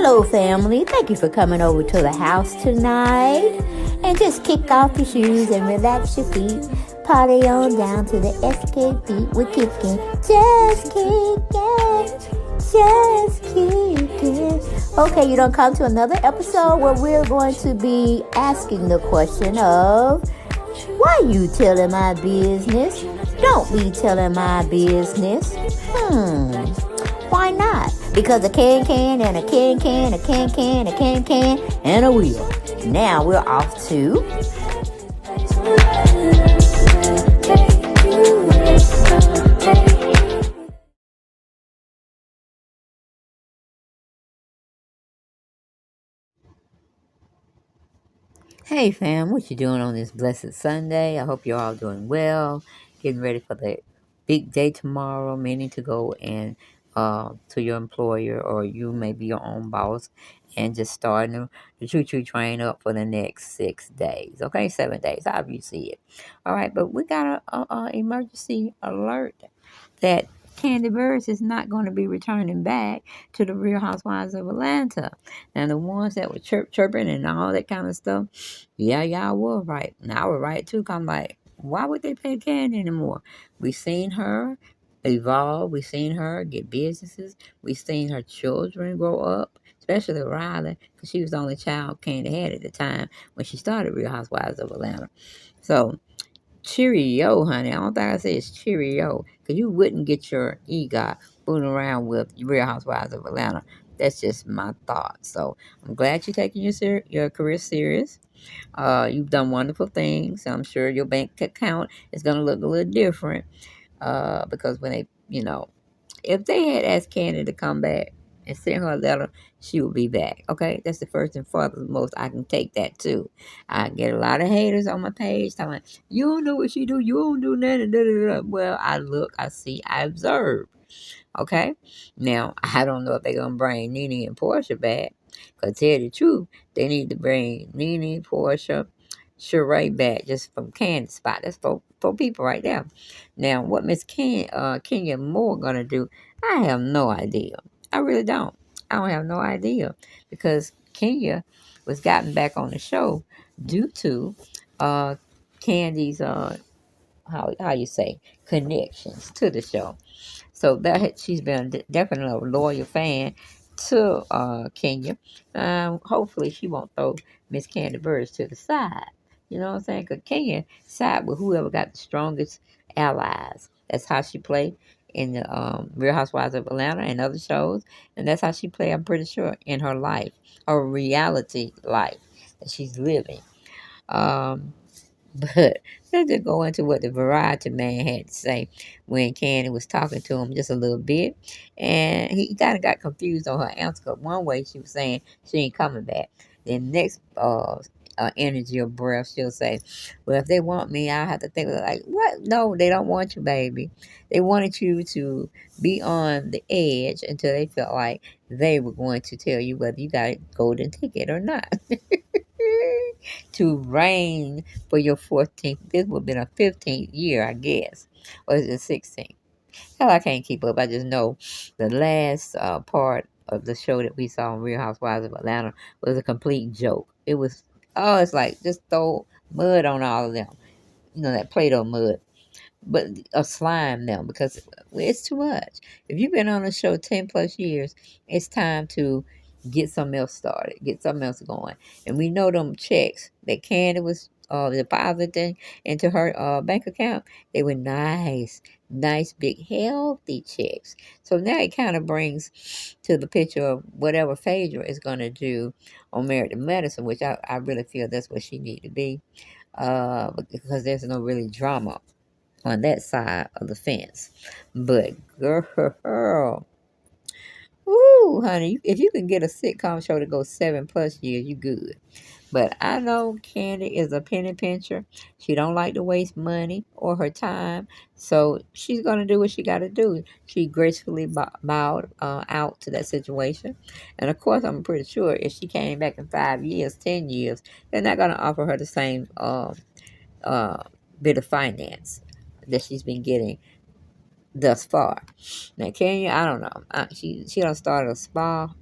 Hello, family. Thank you for coming over to the house tonight. And just kick off your shoes and relax your feet. Party on down to the SK beat. We're kicking, just kicking, just kicking. Okay, you don't come to another episode where we're going to be asking the question of, why you telling my business? Don't be telling my business. Why not? Because a can and a can, a can, and a wheel. Now we're off to... Hey fam, what you doing on this blessed Sunday? I hope you're all doing well. Getting ready for the big day tomorrow, meaning to go and to your employer, or you may be your own boss, and just starting the choo-choo train up for the next 6 days. Okay, 7 days, however you see it. All right, but we got a emergency alert that Kandi Burris is not going to be returning back to the Real Housewives of Atlanta. And the ones that were chirping and all that kind of stuff, yeah, y'all were right. And I was right too, 'cause I'm like, why would they pay Kandi anymore? We seen her evolve. We seen her get businesses. We seen her children grow up, especially Riley, because she was the only child Kandi had at the time when she started Real Housewives of Atlanta. So, Cheerio, honey. I don't think I say it's Cheerio, because you wouldn't get your EGOT fooling around with Real Housewives of Atlanta. That's just my thought. So I'm glad you're taking your career serious. You've done wonderful things. I'm sure your bank account is going to look a little different because when they, if they had asked Kandi to come back and send her a letter, she would be back. Okay, that's the first and foremost. I can take that too. I get a lot of haters on my page telling, you don't know what she do, you don't do nothing. Da, da, da. Well, I look, I see, I observe. Okay, now I don't know if they're gonna bring Nene and Portia back. Cause tell the truth, they need to bring Nene, Portia, Sheree back just from Candace's spot. That's four people right there. Now, what Miss Kenya Moore gonna do? I have no idea. I really don't. I don't have no idea because Kenya was gotten back on the show due to Candy's how you say connections to the show. So that she's been definitely a loyal fan to Kenya. Hopefully she won't throw Miss Kandi Burris to the side. You know what I'm saying? Because Kenya side with whoever got the strongest allies. That's how she played in the Real Housewives of Atlanta and other shows. And that's how she played, I'm pretty sure, in her life. Her reality life that she's living. But let's just go into what the Variety Man had to say when Kandi was talking to him just a little bit. And he kind of got confused on her answer. Because one way she was saying she ain't coming back. Then next energy or breath, she'll say, well, if they want me, I'll have to think like, what? No, they don't want you, baby. They wanted you to be on the edge until they felt like they were going to tell you whether you got a golden ticket or not. To reign for your 14th. This would have been a 15th year, I guess. Or is it 16th? Hell, I can't keep up. I just know the last part of the show that we saw on Real Housewives of Atlanta was a complete joke. It was, it's like just throw mud on all of them. You know, that Play-Doh mud. But slime them because it's too much. If you've been on a show 10 plus years, it's time to get something else started, get something else going. And we know them checks that Kandi was depositing into her bank account, they were nice, big, healthy checks. So now it kind of brings to the picture of whatever Phaedra is going to do on Married to Medicine, which I really feel that's what she need to be because there's no really drama on that side of the fence. But girl, woo, honey, if you can get a sitcom show to go 7 plus years, you good. But I know Kandi is a penny pincher. She don't like to waste money or her time, so she's gonna do what she got to do. She gracefully bowed out to that situation, and of course, I'm pretty sure if she came back in 5 years, 10 years, they're not gonna offer her the same uh, bit of finance that she's been getting thus far. Now, Kenya, I don't know. She done started a spa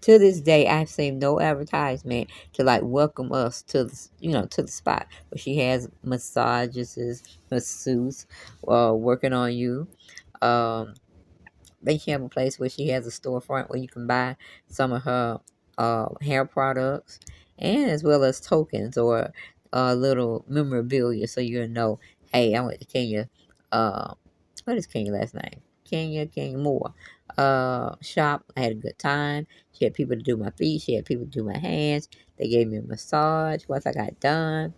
To this day, I've seen no advertisement to like welcome us to the to the spot. But she has massages, masseuse, working on you. Um, Then she have a place where she has a storefront where you can buy some of her hair products, and as well as tokens or little memorabilia, so you know, hey, I went to Kenya. Uh, what is Kenya last name? Kenya Moore. Shop. I had a good time. She had people to do my feet. She had people to do my hands. They gave me a massage once I got done.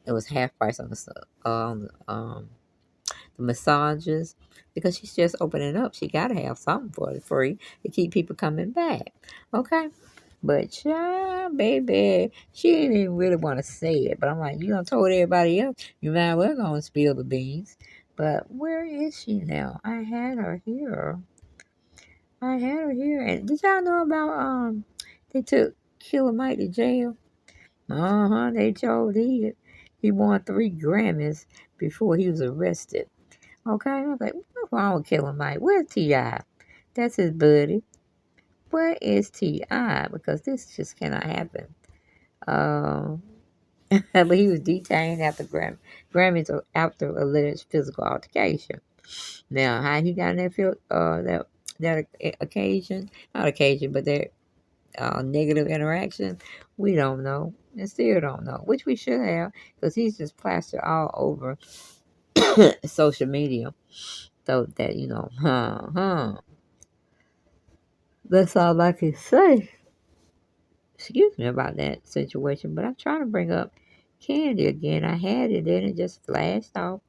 It was half price on the massages, because she's just opening up. She gotta have something for the free to keep people coming back. Okay. But yeah, baby, she didn't even really want to say it. But I'm like, you done told everybody else. You might as well go and spill the beans. But where is she now? I had her here. And did y'all know about they took Killer Mike to jail? They sure did. He won 3 Grammys before he was arrested. Okay, I was like, what's wrong with Killer Mike? Where's T.I.? That's his buddy. Where is T.I.? Because this just cannot happen. Um, but he was detained after Grammys after alleged physical altercation. Now, how he got in that occasion, not occasion, but that negative interaction, we don't know, and still don't know, which we should have, because he's just plastered all over social media. So that that's all I can say. Excuse me about that situation, but I'm trying to bring up Kandi again. I had it, then it just flashed off.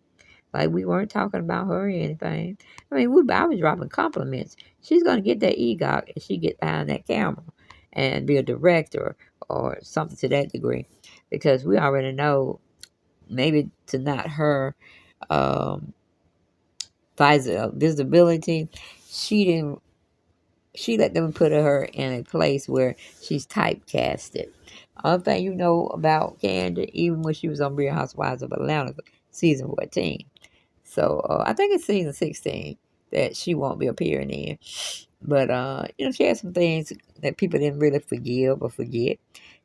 Like we weren't talking about her or anything. I mean, I was dropping compliments. She's gonna get that EGOT if she get behind that camera and be a director or something to that degree, because we already know maybe to not her um, visibility. She didn't. She let them put her in a place where she's typecasted. Other thing you know about Kandi, even when she was on Real Housewives of Atlanta, season 14. So I think it's season 16 that she won't be appearing in. But she had some things that people didn't really forgive or forget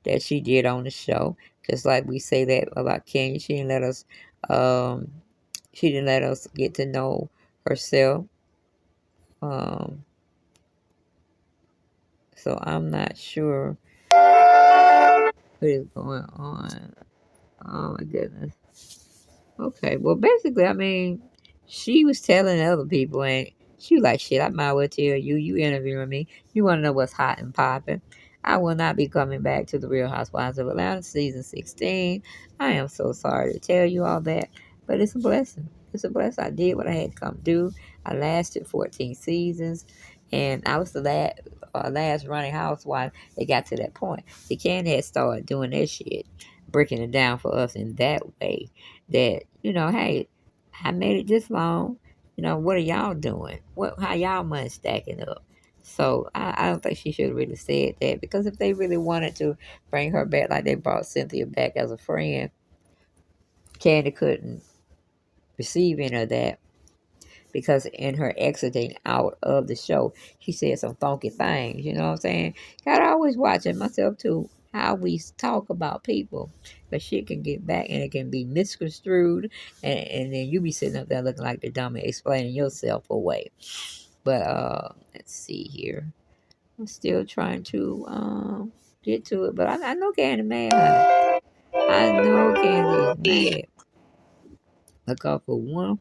that she did on the show. Just like we say that about Kenya, um, she didn't let us get to know herself. Um, so I'm not sure what is going on. Oh my goodness. Okay, well, basically, I mean, she was telling other people, and she was like, shit, I might as well tell you, you interviewing me. You want to know what's hot and popping. I will not be coming back to the Real Housewives of Atlanta season 16. I am so sorry to tell you all that, but it's a blessing. It's a blessing. I did what I had to come do. I lasted 14 seasons, and I was the last running housewife that got to that point. The Can had started doing that shit, breaking it down for us in that way that, hey, I made it this long. What are y'all doing? How y'all money stacking up? So I don't think she should have really said that, because if they really wanted to bring her back like they brought Cynthia back as a friend, Kandi couldn't receive any of that, because in her exiting out of the show, she said some funky things. You know what I'm saying? Gotta always watching myself too, how we talk about people. But shit can get back and it can be misconstrued, and then you be sitting up there looking like the dummy explaining yourself away. But let's see here. I'm still trying to get to it, but I know Candy mad, honey. I know Candy is mad. Because for one,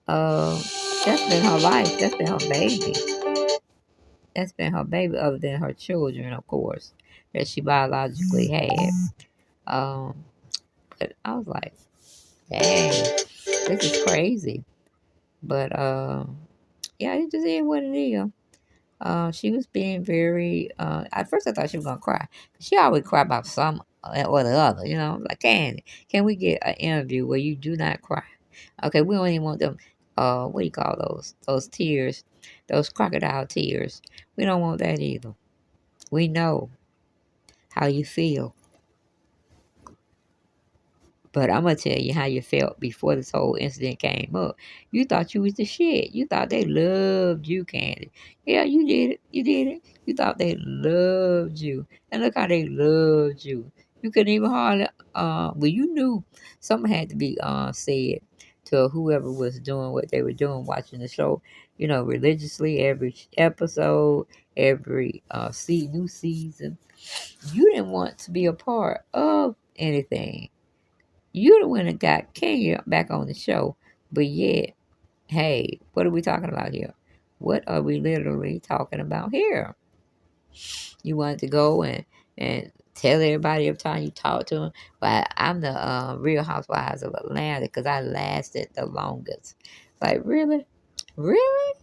Uh, that's been her life. That's been her baby. That's been her baby, other than her children, of course, that she biologically had. Um, but I was like, dang, this is crazy. But yeah, it just is what it is. She was being very. At first, I thought she was gonna cry. She always cry about some or the other. Like can we get an interview where you do not cry? Okay, we don't even want them. What do you call those? Those tears, those crocodile tears. We don't want that either. We know how you feel, But I'm gonna tell you how you felt before this whole incident came up. You thought you was the shit. You thought they loved you, Kandi. Yeah, you did it. You did it. You thought they loved you. And look how they loved you. You couldn't even hardly well you knew something had to be said to whoever was doing what they were doing, watching the show, religiously every episode, every new season. You didn't want to be a part of anything. You the one that got Kenya back on the show, but yet, hey, what are we talking about here? What are we literally talking about here? You wanted to go and tell everybody every time you talk to them, but I'm the Real Housewives of Atlanta because I lasted the longest. Like, really? Really?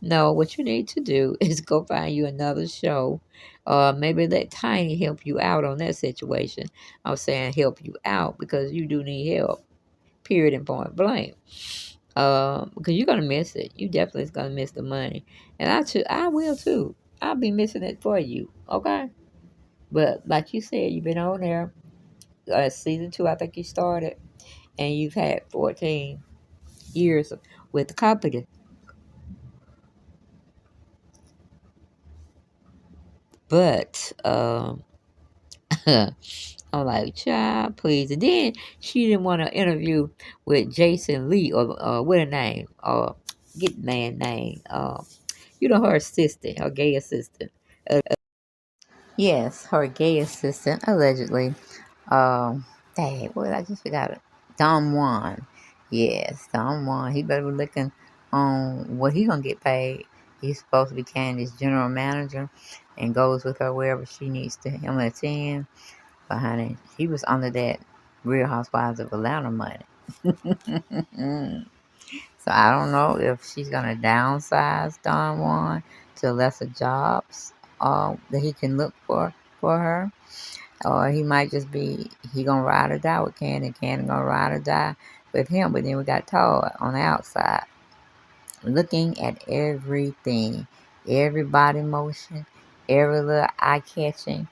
No, what you need to do is go find you another show. Maybe let Tiny help you out on that situation. I'm saying help you out because you do need help. Period and point blank. Because you're gonna miss it. You definitely is gonna miss the money, and I will too. I'll be missing it for you. Okay, but like you said, you've been on there. Season 2, I think you started, and you've had 14 years with the company. But I'm like, child, please. And then she didn't want to interview with Jason Lee or what a name, get the man name. Her assistant, her gay assistant. Yes, her gay assistant, allegedly. Dang, what I just forgot it. Don Juan. Yes, Don Juan. He better be looking on what he gonna get paid. He's supposed to be Candy's general manager and goes with her wherever she needs to him at 10. But honey, he was under that Real Housewives of Atlanta money. So I don't know if she's gonna downsize Don Juan to lesser jobs that he can look for her. Or he might just be he gonna ride or die with Candy. Candy gonna ride or die with him. But then we got Todd on the outside, looking at everything, every body motion, every little eye catching,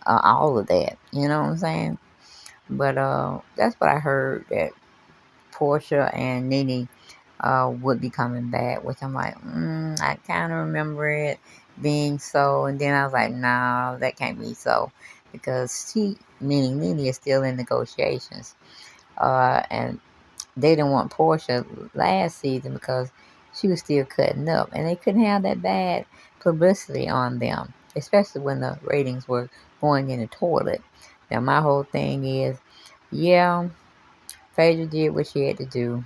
all of that. You know what I'm saying? But that's what I heard that Portia and Nene would be coming back, which I'm like, I kind of remember it being so. And then I was like, no, that can't be so. Because meaning Nene, is still in negotiations. And they didn't want Portia last season because she was still cutting up. And they couldn't have that bad publicity on them, especially when the ratings were going in the toilet. Now, my whole thing is, yeah, Phaedra did what she had to do.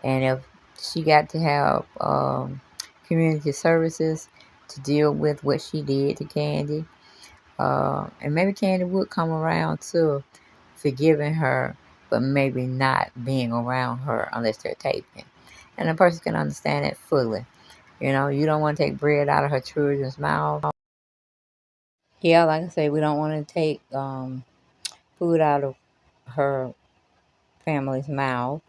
And if she got to have community services to deal with what she did to Kandi, and maybe Kandi would come around to forgiving her, but maybe not being around her unless they're taping. And a person can understand that fully. You don't want to take bread out of her children's mouth. Yeah, like I say, we don't want to take food out of her family's mouth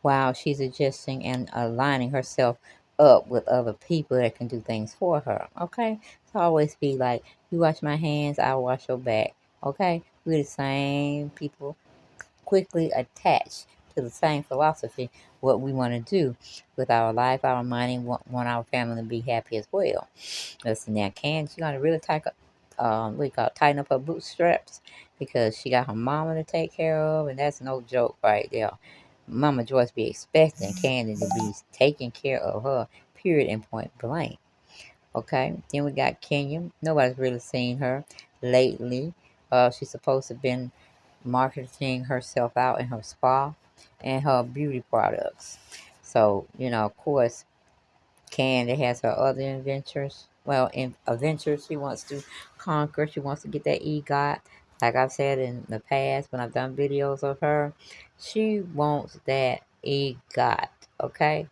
while she's adjusting and aligning herself up with other people that can do things for her. Okay? So always be like, you wash my hands, I'll wash your back. Okay? We're the same people, quickly attached to the same philosophy, what we want to do with our life, our money, want our family to be happy as well. Listen, now, she's going to really tighten up her bootstraps because she got her mama to take care of, and that's no joke right there. Mama Joyce be expecting Kandi to be taking care of her, period and point blank. Okay, then we got Kenya. Nobody's really seen her lately. She's supposed to have been marketing herself out in her spa and her beauty products. So, of course, Kandi has her other adventures. Well, in adventures she wants to conquer. She wants to get that EGOT. Like I've said in the past when I've done videos of her, she wants that EGOT. Okay?